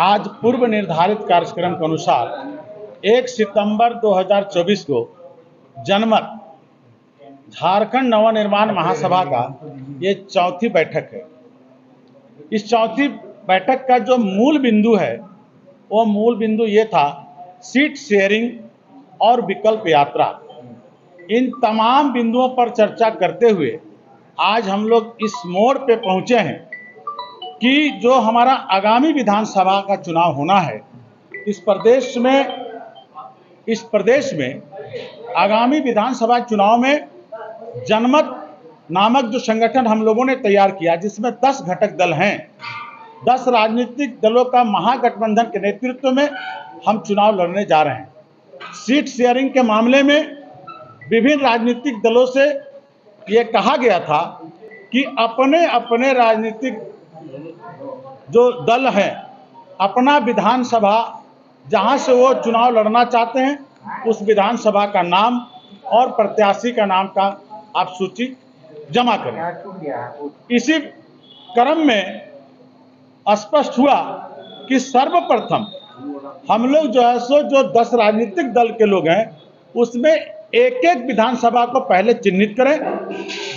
आज पूर्व निर्धारित कार्यक्रम के अनुसार 1 सितंबर 2024 को जनमत झारखंड नवनिर्माण महासभा का ये चौथी बैठक है। इस चौथी बैठक का जो मूल बिंदु है वो मूल बिंदु ये था, सीट शेयरिंग और विकल्प यात्रा। इन तमाम बिंदुओं पर चर्चा करते हुए आज हम लोग इस मोड़ पे पहुंचे हैं कि जो हमारा आगामी विधानसभा का चुनाव होना है, इस प्रदेश में आगामी विधानसभा चुनाव में जनमत नामक जो संगठन हम लोगों ने तैयार किया, जिसमें 10 घटक दल हैं, 10 राजनीतिक दलों का महागठबंधन के नेतृत्व में हम चुनाव लड़ने जा रहे हैं। सीट शेयरिंग के मामले में विभिन्न राजनीतिक दलों से ये कहा गया था कि अपने अपने राजनीतिक जो दल हैं, अपना विधानसभा जहां से वो चुनाव लड़ना चाहते हैं, उस विधानसभा का नाम और प्रत्याशी का नाम का आप सूची जमा करें। इसी क्रम में स्पष्ट हुआ कि सर्वप्रथम हम लोग जो है सो जो 10 राजनीतिक दल के लोग हैं, उसमें एक एक विधानसभा को पहले चिन्हित करें,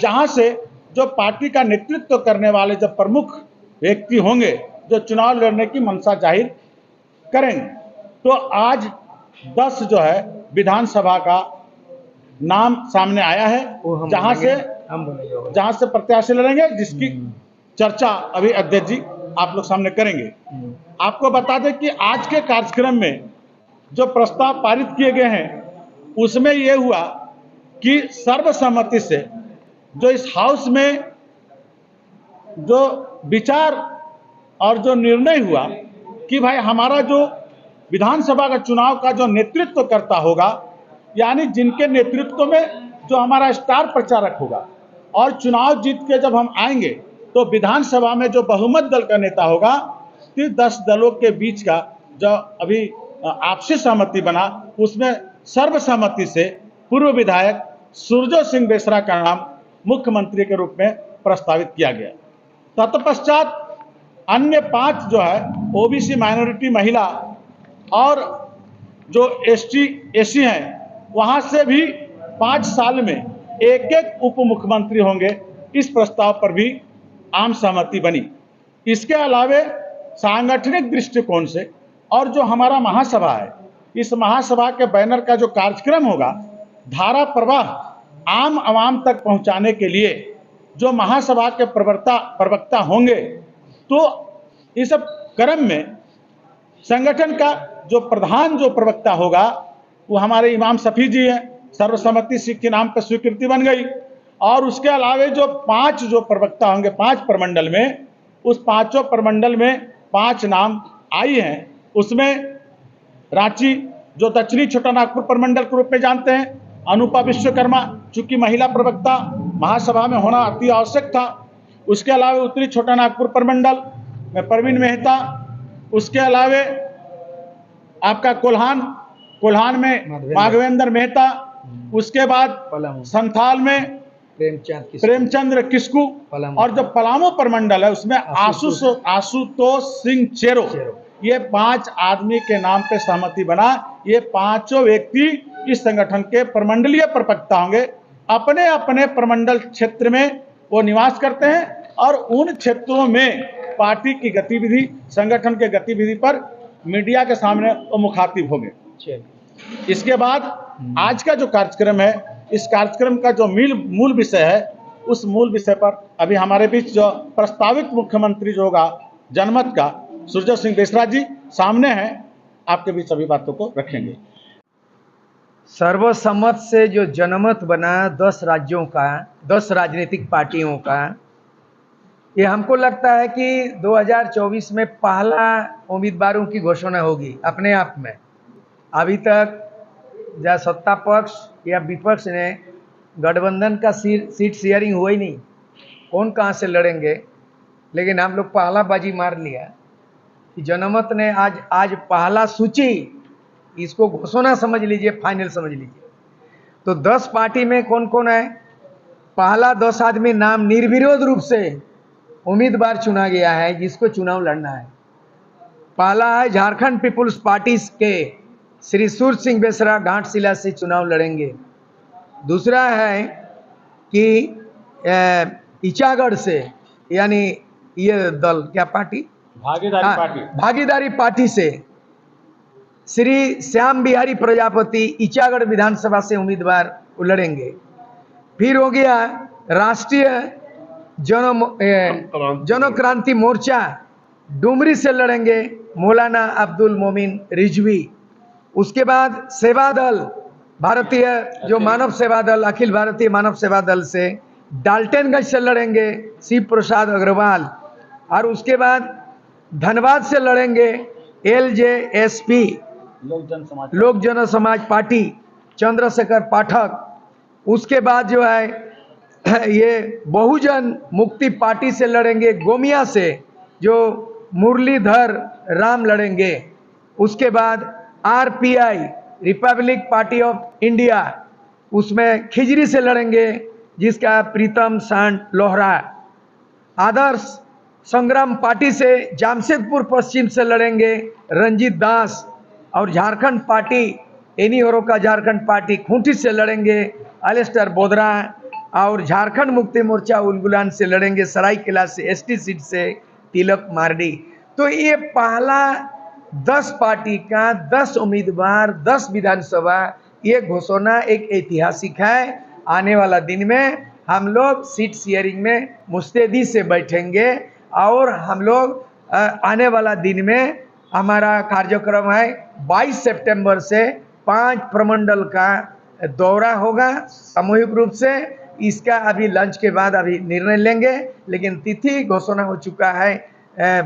जहां से जो पार्टी का नेतृत्व करने वाले जो प्रमुख व्यक्ति होंगे, जो चुनाव लड़ने की मंशा जाहिर करेंगे। तो आज 10 जो है विधानसभा का नाम सामने आया है, जहां से प्रत्याशी लड़ेंगे, जिसकी चर्चा अभी अध्यक्ष जी आप लोग सामने करेंगे। आपको बता दें कि आज के कार्यक्रम में जो प्रस्ताव पारित किए गए हैं, उसमें यह हुआ कि सर्वसम्मति से जो इस हाउस में जो विचार और जो निर्णय हुआ कि भाई हमारा जो विधानसभा का चुनाव का जो नेतृत्व करता होगा, यानी जिनके नेतृत्व में जो हमारा स्टार प्रचारक होगा, और चुनाव जीत के जब हम आएंगे तो विधानसभा में जो बहुमत दल का नेता होगा, फिर 10 दलों के बीच का जो अभी आपसी सहमति बना, उसमें सर्वसम्मति से पूर्व विधायक सुरजो सिंह बेसरा का नाम मुख्यमंत्री के रूप में प्रस्तावित किया गया। तत्पश्चात अन्य 5 जो है ओबीसी, माइनॉरिटी, महिला और जो एसटी एसी हैं, वहां से भी 5 साल में एक एक उप मुख्यमंत्री होंगे। इस प्रस्ताव पर भी आम सहमति बनी। इसके अलावे सांगठनिक दृष्टिकोण से और जो हमारा महासभा है, इस महासभा के बैनर का जो कार्यक्रम होगा, धारा प्रवाह आम आवाम तक पहुंचाने के लिए जो महासभा के प्रवक्ता होंगे, तो इस क्रम में संगठन का जो प्रधान जो प्रवक्ता होगा वो हमारे इमाम शफी जी हैं। सर्वसम्मति के नाम पर स्वीकृति बन गई। और उसके अलावे जो 5 जो प्रवक्ता होंगे 5 प्रमंडल में, उस 5 प्रमंडल में 5 नाम आई हैं। उसमें रांची जो दक्षिणी छोटा नागपुर प्रमंडल के रूप में जानते हैं, अनुपा विश्वकर्मा, चूंकि महिला प्रवक्ता महासभा में होना अति आवश्यक था। उसके अलावे उत्तरी छोटा नागपुर प्रमंडल में प्रवीण मेहता, उसके अलावे आपका कोल्हान में माघवेंद्र मेहता, उसके बाद संथाल में प्रेमचंद्र किस्कू, और जो पलामू प्रमंडल है उसमें आशुतोष सिंह चेरो। ये 5 आदमी के नाम पे सहमति बना। ये 5 व्यक्ति इस संगठन के प्रमंडलीय प्रवक्ता होंगे। अपने अपने प्रमंडल क्षेत्र में वो निवास करते हैं और उन क्षेत्रों में पार्टी की गतिविधि, संगठन के गतिविधि पर मीडिया के सामने वो मुखातिब होंगे। इसके बाद आज का जो कार्यक्रम है, इस कार्यक्रम का जो मूल विषय है, उस मूल विषय पर अभी हमारे बीच जो प्रस्तावित मुख्यमंत्री जो होगा जनमत का, सुरजो सिंह बेसरा जी सामने हैं, आपके बीच सभी बातों को रखेंगे। सर्वसम्मत से जो जनमत बना 10 राज्यों का, 10 राजनीतिक पार्टियों का, ये हमको लगता है कि 2024 में पहला उम्मीदवारों की घोषणा होगी अपने आप में। अभी तक या सत्ता पक्ष या विपक्ष ने गठबंधन का सीट शेयरिंग हुआ ही नहीं, कौन कहाँ से लड़ेंगे। लेकिन हम लोग पहला बाजी मार लिया कि जनमत ने आज पहला सूची, इसको घोषणा समझ लीजिए, फाइनल समझ लीजिए। तो 10 पार्टी में कौन कौन है, पहला 10 आदमी नाम निर्विरोध रूप से उम्मीदवार चुना गया है जिसको चुनाव लड़ना है। पहला है झारखंड पीपुल्स पार्टी के श्री सूर्य सिंह बेसरा घाटशिला से चुनाव लड़ेंगे। दूसरा है कि ईचागढ़ से, यानी ये दल क्या पार्टी, भागीदारी पार्टी, भागीदारी पार्टी से श्री श्याम बिहारी प्रजापति ईचागढ़ विधानसभा से उम्मीदवार लड़ेंगे। फिर हो गया राष्ट्रीय जन क्रांति मोर्चा डुमरी से लड़ेंगे मौलाना अब्दुल मोमिन रिजवी। उसके बाद सेवा दल, भारतीय जो मानव सेवा दल, अखिल भारतीय मानव सेवा दल से डाल्टनगंज से लड़ेंगे शिव प्रसाद अग्रवाल। और उसके बाद धनबाद से लड़ेंगे LJSP लोक जन समाज पार्टी चंद्रशेखर पाठक। उसके बाद जो है ये बहुजन मुक्ति पार्टी से लड़ेंगे गोमिया से, जो मुरलीधर राम लड़ेंगे। उसके बाद RPI Republic party of India, उसमें खिजरी से लड़ेंगे जिसका प्रीतम सांड लोहरा। आदर्श संग्राम पार्टी से जामशेदपुर पश्चिम से लड़ेंगे रंजीत दास। और झारखंड पार्टी एनी होरो का झारखंड पार्टी खूंटी से लड़ेंगे अलेस्टर बोदरा। और झारखंड मुक्ति मोर्चा उलगुलान से लड़ेंगे सरायकेला से ST सीट से तिलक मार्डी। तो ये पहला 10 पार्टी का 10 उम्मीदवार 10 विधानसभा, ये घोषणा एक ऐतिहासिक है। आने वाला दिन में हम लोग सीट शेयरिंग में मुस्तैदी से बैठेंगे और हम लोग आने वाला दिन में हमारा कार्यक्रम है 22 सितंबर से 5 प्रमंडल का दौरा होगा सामूहिक रूप से। इसका अभी लंच के बाद अभी निर्णय लेंगे, लेकिन तिथि घोषणा हो चुका है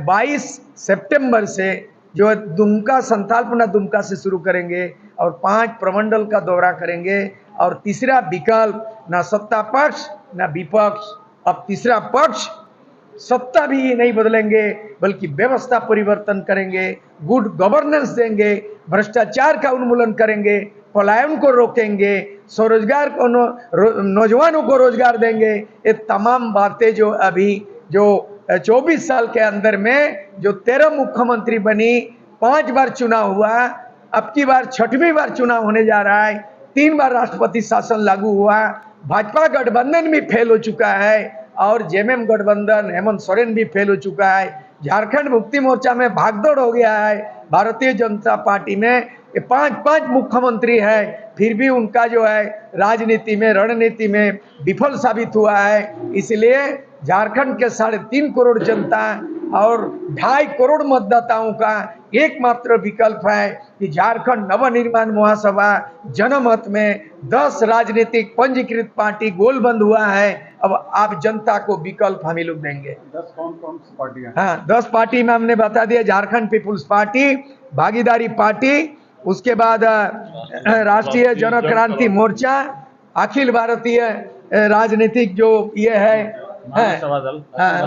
22 सितंबर से, जो दुमका संथालपना दुमका से शुरू करेंगे और 5 प्रमंडल का दौरा करेंगे। और तीसरा विकल्प ना सत्ता पक्ष ना विपक्ष, अब तीसरा पक्ष, सत्ता भी नहीं बदलेंगे बल्कि व्यवस्था परिवर्तन करेंगे, गुड गवर्नेंस देंगे, भ्रष्टाचार का उन्मूलन करेंगे, पलायन को रोकेंगे, स्वरोजगार को नौजवानों को रोजगार देंगे। ये तमाम बातें जो अभी जो 24 साल के अंदर में जो 13 मुख्यमंत्री बनी, 5 बार चुनाव हुआ, अब की बार 6वीं बार चुनाव होने जा रहा है, 3 बार राष्ट्रपति शासन लागू हुआ, भाजपा गठबंधन भी फेल हो चुका है और JMM गठबंधन हेमंत सोरेन भी फेल हो चुका है। झारखंड मुक्ति मोर्चा में भागदौड़ हो गया है। भारतीय जनता पार्टी में 5 मुख्यमंत्री है, फिर भी उनका जो है राजनीति में रणनीति में विफल साबित हुआ है। इसलिए झारखंड के 3.5 करोड़ जनता और 2.5 करोड़ मतदाताओं का एकमात्र विकल्प है कि झारखंड नवनिर्माण महासभा जनमत में 10 राजनीतिक पंजीकृत पार्टी गोलबंद हुआ है। अब आप जनता को विकल्प हम ही लोग देंगे। 10 कौन सी पार्टी है? हाँ, 10 पार्टी में हमने बता दिया, झारखंड पीपुल्स पार्टी, भागीदारी पार्टी, उसके बाद राष्ट्रीय जन क्रांति मोर्चा, अखिल भारतीय राजनीतिक जो ये है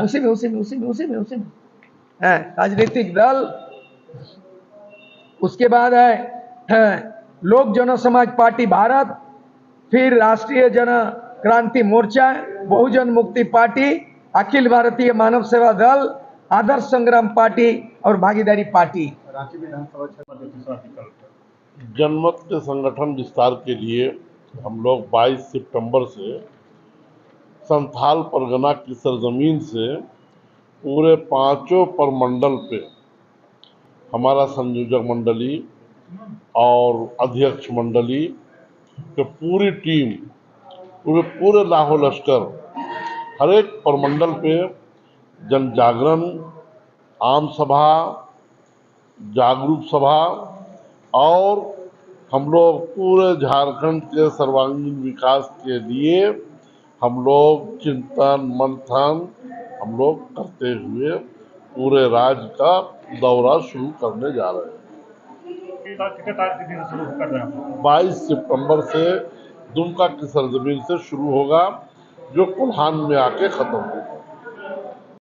उसी में राजनीतिक दल। उसके बाद है लोक जन समाज पार्टी भारत, फिर राष्ट्रीय जन क्रांति मोर्चा, बहुजन मुक्ति पार्टी, अखिल भारतीय मानव सेवा दल, आदर्श संग्राम पार्टी और भागीदारी पार्टी। रांची विधानसभा क्षेत्र में तीसरा विकल्प है। जनमत के संगठन विस्तार के लिए हम लोग 22 सितंबर से संथाल परगना की सरजमीन से पूरे 5 प्रमंडल पे हमारा संयोजक मंडली और अध्यक्ष मंडली की पूरी टीम, पूरे लाहौल लश्कर हर एक प्रमंडल पे जन जागरण, आम सभा, जागरूक सभा और हम लोग पूरे झारखंड के सर्वांगीण विकास के लिए हम लोग चिंतन मंथन हम लोग करते हुए पूरे राज्य का दौरा शुरू करने जा रहे हैं। 22 सितंबर से दुमका की सरजमीन से शुरू होगा, जो कोल्हान में आके खत्म होगा।